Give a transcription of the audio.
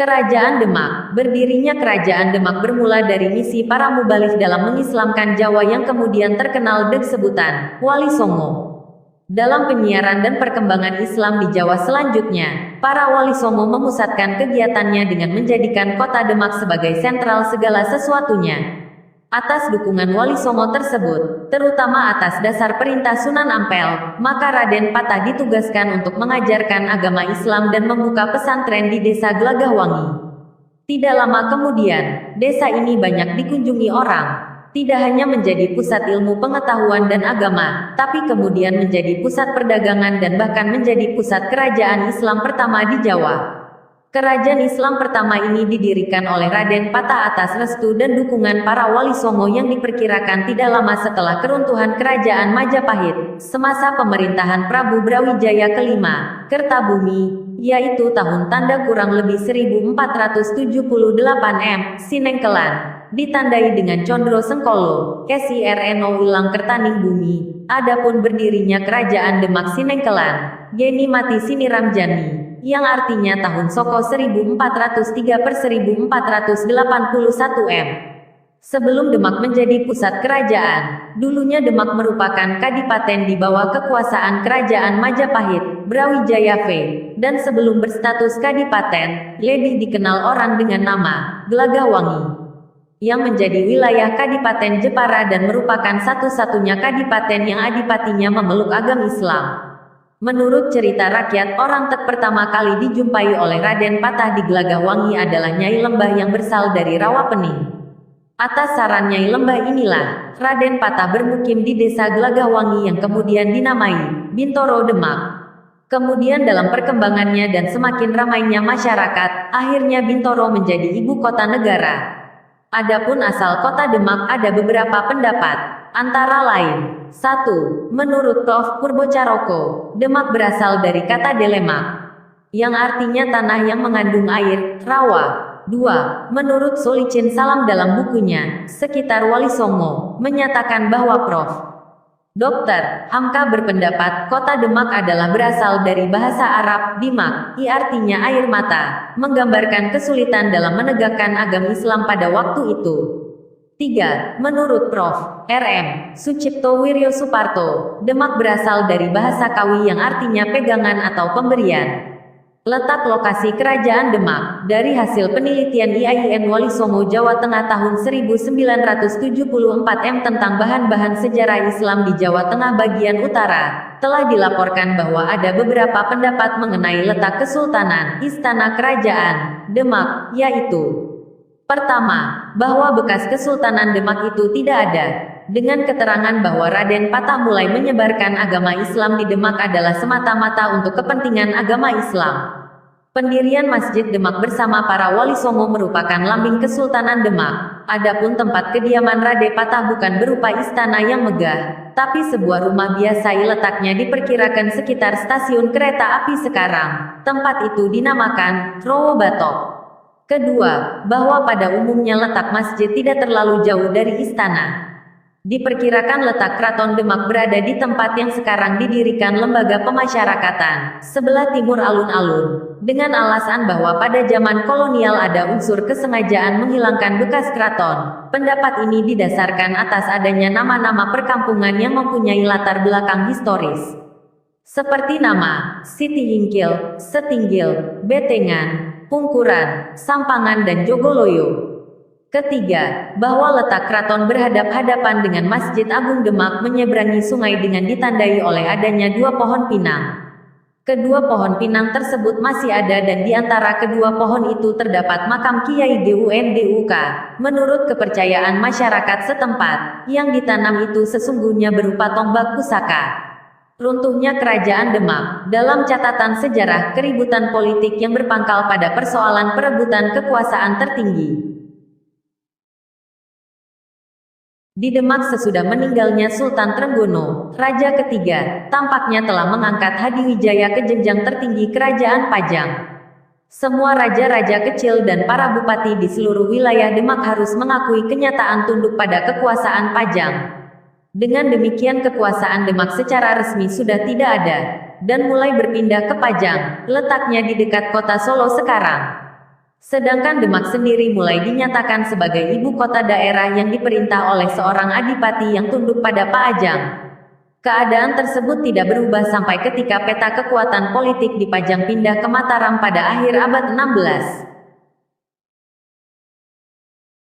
Kerajaan Demak. Berdirinya Kerajaan Demak bermula dari misi para muballigh dalam mengislamkan Jawa yang kemudian terkenal dengan sebutan Wali Songo. Dalam penyiaran dan perkembangan Islam di Jawa selanjutnya, para Wali Songo memusatkan kegiatannya dengan menjadikan kota Demak sebagai sentral segala sesuatunya. Atas dukungan Wali Songo tersebut, terutama atas dasar perintah Sunan Ampel, maka Raden Patah ditugaskan untuk mengajarkan agama Islam dan membuka pesantren di desa Gelagahwangi. Tidak lama kemudian, desa ini banyak dikunjungi orang. Tidak hanya menjadi pusat ilmu pengetahuan dan agama, tapi kemudian menjadi pusat perdagangan dan bahkan menjadi pusat kerajaan Islam pertama di Jawa. Kerajaan Islam pertama ini didirikan oleh Raden Patah atas restu dan dukungan para Wali Songo yang diperkirakan tidak lama setelah keruntuhan Kerajaan Majapahit, semasa pemerintahan Prabu Brawijaya kelima, Kertabumi, yaitu tahun tanda kurang lebih 1478 M, Sinengkelan, ditandai dengan Condro Sengkolo, KSIRNO Ilang Kertaning Bumi. Adapun berdirinya Kerajaan Demak Sinengkelan, Geni Mati Siniram Jani, yang artinya tahun Soko 1403/1481 M. Sebelum Demak menjadi pusat kerajaan, dulunya Demak merupakan kadipaten di bawah kekuasaan Kerajaan Majapahit, Brawijaya V, dan sebelum berstatus kadipaten, lebih dikenal orang dengan nama Gelagahwangi, yang menjadi wilayah Kadipaten Jepara dan merupakan satu-satunya kadipaten yang adipatinya memeluk agama Islam. Menurut cerita rakyat, orang Tek pertama kali dijumpai oleh Raden Patah di Gelagahwangi adalah Nyai Lembah yang bersal dari Rawapening. Atas saran Nyai Lembah inilah, Raden Patah bermukim di desa Gelagahwangi yang kemudian dinamai Bintoro Demak. Kemudian dalam perkembangannya dan semakin ramainya masyarakat, akhirnya Bintoro menjadi ibu kota negara. Adapun asal kota Demak ada beberapa pendapat. Antara lain, 1. Menurut Prof. Purbocaroko, Demak berasal dari kata Delemak, yang artinya tanah yang mengandung air, rawa. 2. Menurut Solicin Salam dalam bukunya, Sekitar Wali Songo, menyatakan bahwa Prof. Dr. Hamka berpendapat kota Demak adalah berasal dari bahasa Arab, Dimak, artinya air mata, menggambarkan kesulitan dalam menegakkan agama Islam pada waktu itu. 3. Menurut Prof. R.M. Sucipto Wiryo Suparto, Demak berasal dari bahasa Kawi yang artinya pegangan atau pemberian. Letak lokasi Kerajaan Demak, dari hasil penelitian IAIN Wali Songo Jawa Tengah tahun 1974 M tentang bahan-bahan sejarah Islam di Jawa Tengah bagian utara, telah dilaporkan bahwa ada beberapa pendapat mengenai letak Kesultanan, Istana Kerajaan, Demak, yaitu: pertama, bahwa bekas Kesultanan Demak itu tidak ada, dengan keterangan bahwa Raden Patah mulai menyebarkan agama Islam di Demak adalah semata-mata untuk kepentingan agama Islam. Pendirian Masjid Demak bersama para Wali Songo merupakan lambing Kesultanan Demak. Adapun tempat kediaman Raden Patah bukan berupa istana yang megah, tapi sebuah rumah biasa. Letaknya diperkirakan sekitar stasiun kereta api sekarang. Tempat itu dinamakan Rowo Batok. Kedua, bahwa pada umumnya letak masjid tidak terlalu jauh dari istana. Diperkirakan letak Keraton Demak berada di tempat yang sekarang didirikan Lembaga Pemasyarakatan, sebelah timur alun-alun, dengan alasan bahwa pada zaman kolonial ada unsur kesengajaan menghilangkan bekas keraton. Pendapat ini didasarkan atas adanya nama-nama perkampungan yang mempunyai latar belakang historis, seperti nama Siti Hingkil, Setinggil, Betengan, Pungkuran, Sampangan dan Jogoloyo. Ketiga, bahwa letak keraton berhadap-hadapan dengan Masjid Agung Demak menyeberangi sungai dengan ditandai oleh adanya dua pohon pinang. Kedua pohon pinang tersebut masih ada dan di antara kedua pohon itu terdapat makam Kiai Gunduk. Menurut kepercayaan masyarakat setempat, yang ditanam itu sesungguhnya berupa tombak pusaka. Runtuhnya Kerajaan Demak, dalam catatan sejarah keributan politik yang berpangkal pada persoalan perebutan kekuasaan tertinggi. Di Demak sesudah meninggalnya Sultan Trenggono, Raja ketiga, tampaknya telah mengangkat Hadiwijaya ke jenjang tertinggi Kerajaan Pajang. Semua raja-raja kecil dan para bupati di seluruh wilayah Demak harus mengakui kenyataan tunduk pada kekuasaan Pajang. Dengan demikian kekuasaan Demak secara resmi sudah tidak ada, dan mulai berpindah ke Pajang, letaknya di dekat kota Solo sekarang. Sedangkan Demak sendiri mulai dinyatakan sebagai ibu kota daerah yang diperintah oleh seorang adipati yang tunduk pada Pak Ajang. Keadaan tersebut tidak berubah sampai ketika peta kekuatan politik di Pajang pindah ke Mataram pada akhir abad 16.